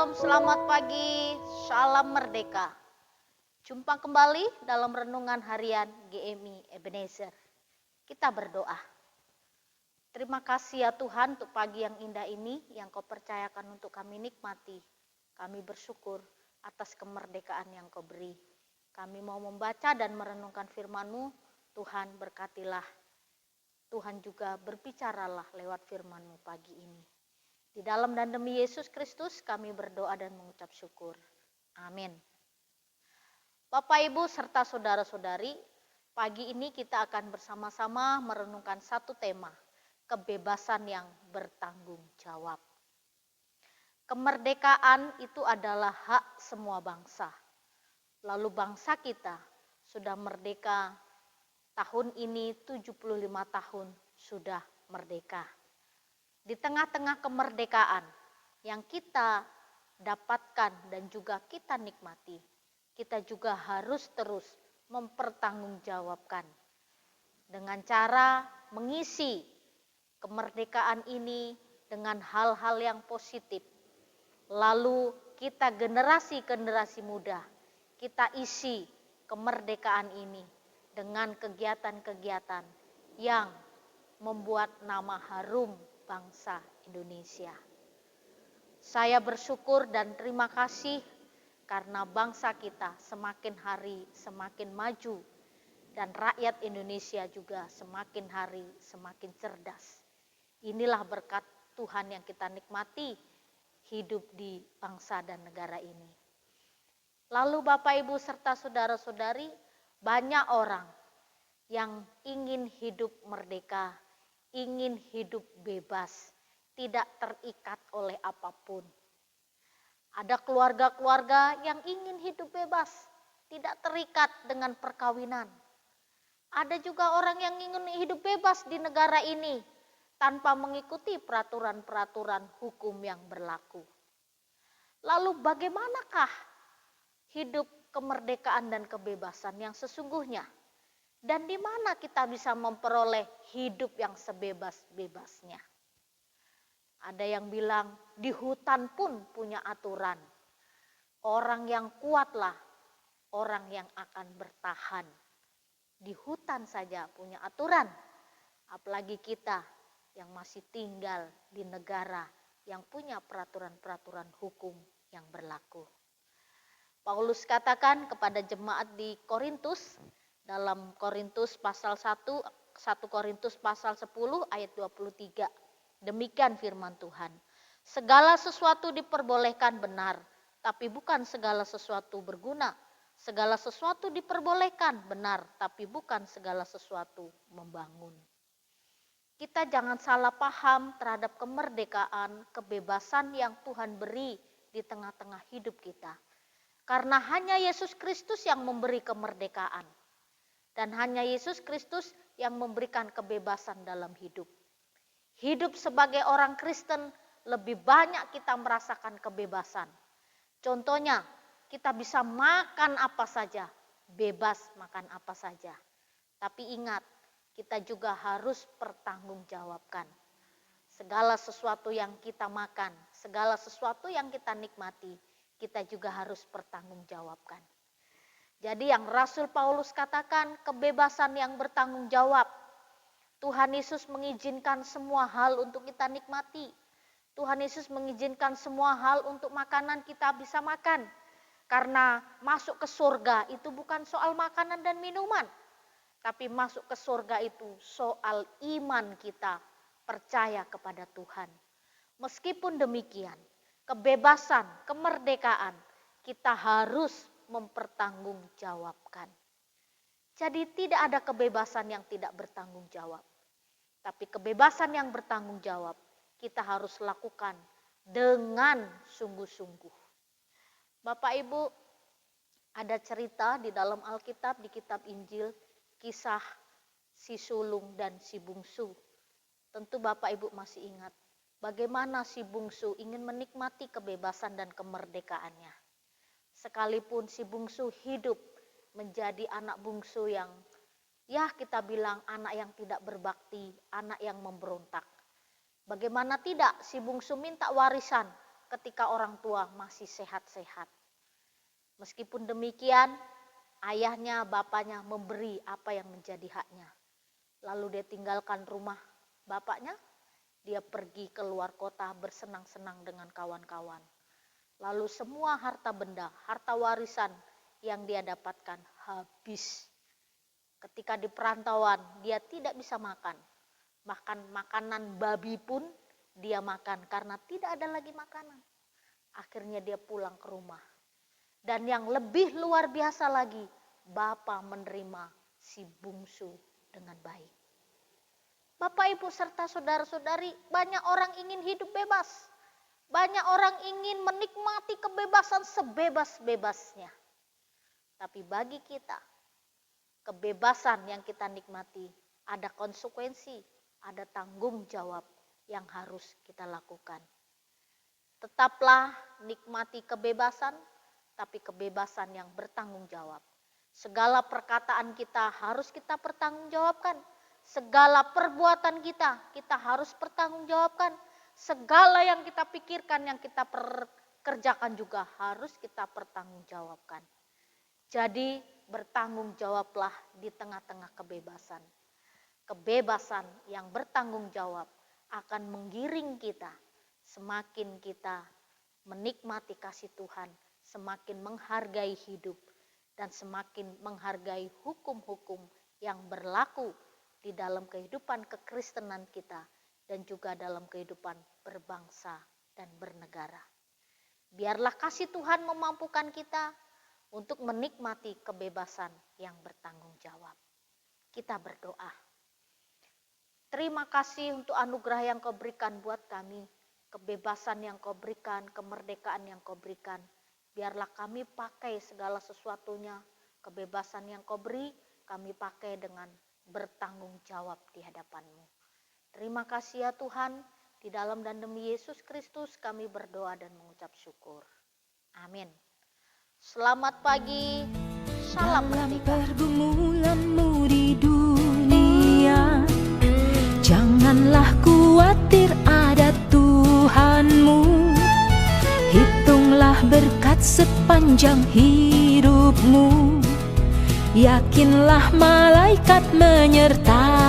Shalom, selamat pagi, salam merdeka. Jumpa kembali dalam renungan harian GMI Ebenezer. Kita berdoa. Terima kasih ya Tuhan untuk pagi yang indah ini yang Kau percayakan untuk kami nikmati. Kami bersyukur atas kemerdekaan yang Kau beri. Kami mau membaca dan merenungkan firman-Mu. Tuhan berkatilah. Tuhan juga berbicaralah lewat firman-Mu pagi ini. Di dalam dan demi Yesus Kristus kami berdoa dan mengucap syukur. Amin. Bapak, Ibu, serta saudara-saudari, pagi ini kita akan bersama-sama merenungkan satu tema, kebebasan yang bertanggung jawab. Kemerdekaan itu adalah hak semua bangsa. Lalu bangsa kita sudah merdeka tahun ini 75 tahun sudah merdeka. Di tengah-tengah kemerdekaan yang kita dapatkan dan juga kita nikmati, kita juga harus terus mempertanggungjawabkan dengan cara mengisi kemerdekaan ini dengan hal-hal yang positif. Lalu kita generasi-generasi muda, kita isi kemerdekaan ini dengan kegiatan-kegiatan yang membuat nama harum bangsa Indonesia. Saya bersyukur dan terima kasih karena bangsa kita semakin hari semakin maju dan rakyat Indonesia juga semakin hari semakin cerdas. Inilah berkat Tuhan yang kita nikmati hidup di bangsa dan negara ini. Lalu Bapak, Ibu, serta saudara-saudari, banyak orang yang ingin hidup merdeka, ingin hidup bebas, tidak terikat oleh apapun. Ada keluarga-keluarga yang ingin hidup bebas, tidak terikat dengan perkawinan. Ada juga orang yang ingin hidup bebas di negara ini tanpa mengikuti peraturan-peraturan hukum yang berlaku. Lalu bagaimanakah hidup kemerdekaan dan kebebasan yang sesungguhnya? Dan di mana kita bisa memperoleh hidup yang sebebas-bebasnya? Ada yang bilang di hutan pun punya aturan. Orang yang kuatlah orang yang akan bertahan. Di hutan saja punya aturan. Apalagi kita yang masih tinggal di negara yang punya peraturan-peraturan hukum yang berlaku. Paulus katakan kepada jemaat di Korintus, dalam Korintus pasal 1 Korintus pasal 10 ayat 23. Demikian firman Tuhan. Segala sesuatu diperbolehkan benar, tapi bukan segala sesuatu berguna. Segala sesuatu diperbolehkan benar, tapi bukan segala sesuatu membangun. Kita jangan salah paham terhadap kemerdekaan, kebebasan yang Tuhan beri di tengah-tengah hidup kita. Karena hanya Yesus Kristus yang memberi kemerdekaan. Dan hanya Yesus Kristus yang memberikan kebebasan dalam hidup. Hidup sebagai orang Kristen lebih banyak kita merasakan kebebasan. Contohnya, kita bisa makan apa saja, bebas makan apa saja. Tapi ingat, kita juga harus pertanggungjawabkan. Segala sesuatu yang kita makan, segala sesuatu yang kita nikmati, kita juga harus pertanggungjawabkan. Jadi yang Rasul Paulus katakan, kebebasan yang bertanggung jawab. Tuhan Yesus mengizinkan semua hal untuk kita nikmati. Tuhan Yesus mengizinkan semua hal untuk makanan kita bisa makan. Karena masuk ke surga itu bukan soal makanan dan minuman. Tapi masuk ke surga itu soal iman kita percaya kepada Tuhan. Meskipun demikian, kebebasan, kemerdekaan kita harus mempertanggungjawabkan. Jadi tidak ada kebebasan yang tidak bertanggung jawab. Tapi kebebasan yang bertanggung jawab kita harus lakukan dengan sungguh-sungguh. Bapak, Ibu, ada cerita di dalam Alkitab, di kitab Injil, kisah si sulung dan si bungsu. Tentu Bapak Ibu masih ingat bagaimana si bungsu ingin menikmati kebebasan dan kemerdekaannya. Sekalipun si bungsu hidup menjadi anak bungsu yang kita bilang anak yang tidak berbakti, anak yang memberontak. Bagaimana tidak si bungsu minta warisan ketika orang tua masih sehat-sehat. Meskipun demikian, ayahnya, bapaknya memberi apa yang menjadi haknya. Lalu dia tinggalkan rumah bapaknya, dia pergi keluar kota bersenang-senang dengan kawan-kawan. Lalu semua harta benda, harta warisan yang dia dapatkan habis. Ketika di perantauan, dia tidak bisa makan. Makan makanan babi pun dia makan karena tidak ada lagi makanan. Akhirnya dia pulang ke rumah. Dan yang lebih luar biasa lagi, Bapa menerima si bungsu dengan baik. Bapak, Ibu, serta saudara-saudari, banyak orang ingin hidup bebas. Banyak orang ingin menikmati kebebasan sebebas-bebasnya. Tapi bagi kita, kebebasan yang kita nikmati ada konsekuensi, ada tanggung jawab yang harus kita lakukan. Tetaplah nikmati kebebasan, tapi kebebasan yang bertanggung jawab. Segala perkataan kita harus kita pertanggungjawabkan. Segala perbuatan kita harus pertanggungjawabkan. Segala yang kita pikirkan, yang kita kerjakan juga harus kita pertanggungjawabkan. Jadi bertanggung jawablah di tengah-tengah kebebasan. Kebebasan yang bertanggung jawab akan menggiring kita. Semakin kita menikmati kasih Tuhan, semakin menghargai hidup, dan semakin menghargai hukum-hukum yang berlaku di dalam kehidupan kekristenan kita dan juga dalam kehidupan berbangsa dan bernegara. Biarlah kasih Tuhan memampukan kita untuk menikmati kebebasan yang bertanggung jawab. Kita berdoa. Terima kasih untuk anugerah yang Kau berikan buat kami, kebebasan yang Kau berikan, kemerdekaan yang Kau berikan. Biarlah kami pakai segala sesuatunya, kebebasan yang Kau beri, kami pakai dengan bertanggung jawab di hadapan-Mu. Terima kasih ya Tuhan, di dalam dan demi Yesus Kristus kami berdoa dan mengucap syukur. Amin. Selamat pagi, salam merdeka. Dalam pergumulanmu di dunia, janganlah khawatir, ada Tuhanmu. Hitunglah berkat sepanjang hidupmu, yakinlah malaikat menyertai.